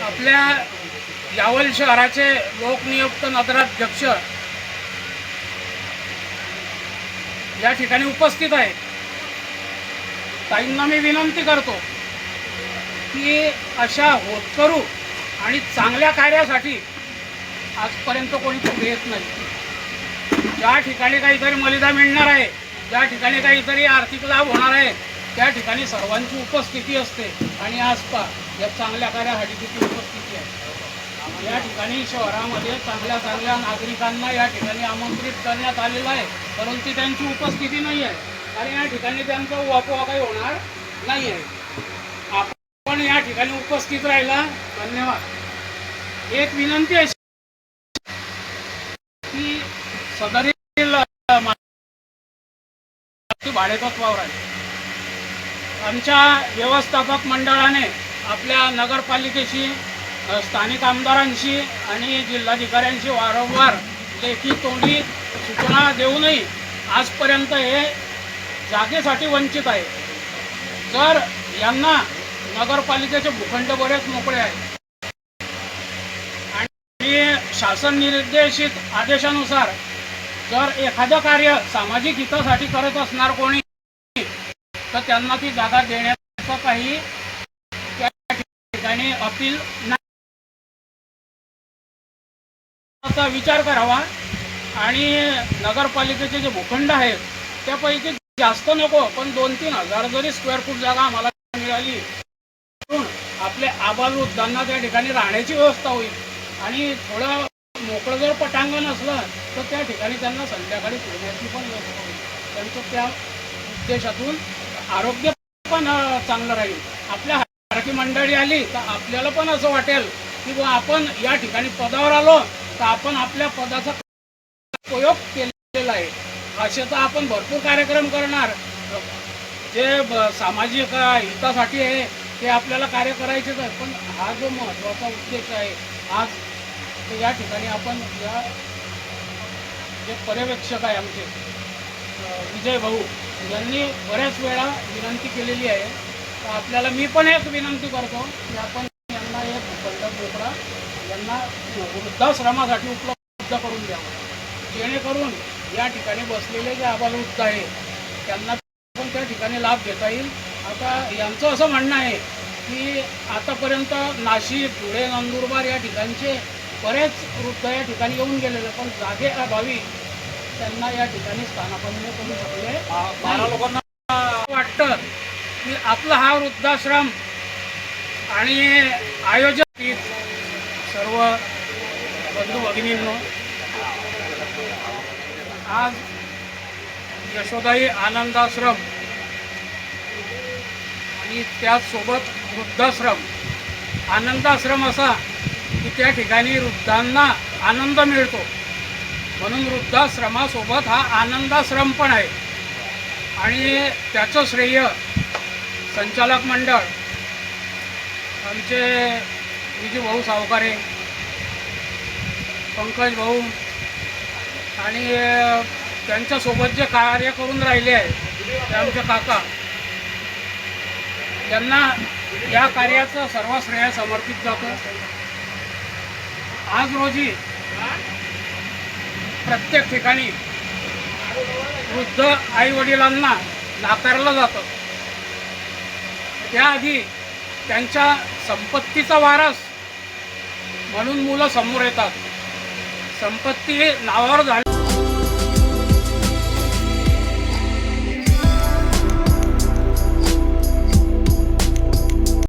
आपल्या यावल शहराचे लोकनियुक्त नगराध्यक्ष या ठिकाणी उपस्थित आहे। ताईंना मी विनंती करतो की अशा होतकरू आणि चांगल्या कार्यासाठी आजपर्यंत कोणी पुढे येत नाही। ज्या ठिकाणी काहीतरी मलिदा मिळणार आहे, ज्या ठिकाणी काहीतरी आर्थिक लाभ होणार आहे, त्या ठिकाणी सर्वांची उपस्थिती असते। आणि आज पहा या चांगल्या कार्यासाठी किती उपस्थिती आहे। या ठिकाणी शहरामध्ये चांगल्या चांगल्या नागरिकांना या ठिकाणी आमंत्रित करण्यात आलेलं आहे, परंतु त्यांची उपस्थिती नाही आहे आणि या ठिकाणी त्यांचा वापवा काही होणार नाही आहे। आपण या ठिकाणी उपस्थित राहिला, धन्यवाद। एक विनंती आहे की सदरील भाडेतत्वावर आहे। आमच्या व्यवस्थापक मंडळाने आपल्या नगरपालिकेशी, स्थानिक आमदारांशी आणि जिल्हाधिकाऱ्यांशी वारंवार लेखी तोंडी सूचना देऊनही आजपर्यंत हे जागेसाठी वंचित आहे। जर यांना नगरपालिकेचे भूखंड बरेच मोकळे आहेत आणि शासन निर्देशित आदेशानुसार जर एखादं कार्य सामाजिक हितासाठी करत असणार कोणी तर त्यांना ती जागा देण्याचा काही त्या ठिकाणी अपील नाही विचार करावा आणि नगरपालिकेचे जे भूखंड आहेत त्यापैकी जास्त नको, पण 2-3 हजार जरी स्क्वेअर फूट जागा आम्हाला मिळाली आपले आबालवृद्धांना त्या ठिकाणी राहण्याची व्यवस्था होईल आणि थोडं मोकळं जर पटांगण असलं तर त्या ठिकाणी त्यांना संध्याकाळी फिरण्याची पण व्यवस्था होईल। त्यांचं त्या उद्देशातून आरोग्य पण चांगलं राहील। आपल्या हाराची मंडळी आली तर आपल्याला पण असं वाटेल की आपण या ठिकाणी पदावर आलो तर आपण आपल्या पदाचा उपयोग केलेला आहे। असे तर आपण भरपूर कार्यक्रम करणार, जे सामाजिक हितासाठी आहे ते आपल्याला कार्य करायचेच आहे, पण हा जो महत्त्वाचा उद्देश आहे आज या ठिकाणी आपण या जे पर्यवेक्षक आहे आमचे विजय भाऊ यांनी बऱ्याच वेळा विनंती केलेली आहे। तर आपल्याला मी पण एक विनंती करतो की आपण यांना एक भूखंड मोकळा यांना वृद्धाश्रमासाठी उपलब्ध करून द्यावा, जेणेकरून या ठिकाणी बसलेले जे आबालवृद्ध आहे त्यांना पण त्या ठिकाणी लाभ घेता येईल। आता यांचं असं म्हणणं आहे की आतापर्यंत नाशिक, धुळे, नंदुरबार या ठिकाणचे बरेच वृद्ध या ठिकाणी येऊन गेलेले, पण जागे अभावी त्यांना या ठिकाणी स्थानापन्न करू शकले। 12 लोकांना वाटतं की आपला हा वृद्धाश्रम आणि आयोजक सर्व बंधू भगिनींनो, आज यशोदाई आनंदाश्रम आणि त्याचसोबत वृद्धाश्रम, आनंदाश्रम असा की त्या ठिकाणी वृद्धांना आनंद मिळतो, म्हणून वृद्धाश्रमासोबत हा आनंदाश्रम पण आहे। आणि त्याचं श्रेय संचालक मंडळ आमचे विजू भाऊ सावकारे, पंकज भाऊ आणि त्यांच्यासोबत जे कार्य करून राहिले आहे ते आमचे काका, त्यांना या कार्याचं सर्व श्रेय समर्पित जातं। आज रोजी प्रत्येक ठिकाणी वृद्ध आईवडिलांना नाकारलं जातं, त्याआधी त्यांच्या संपत्तीचा वारस म्हणून मुलं समोर येतात। संपत्ती नावावर झाली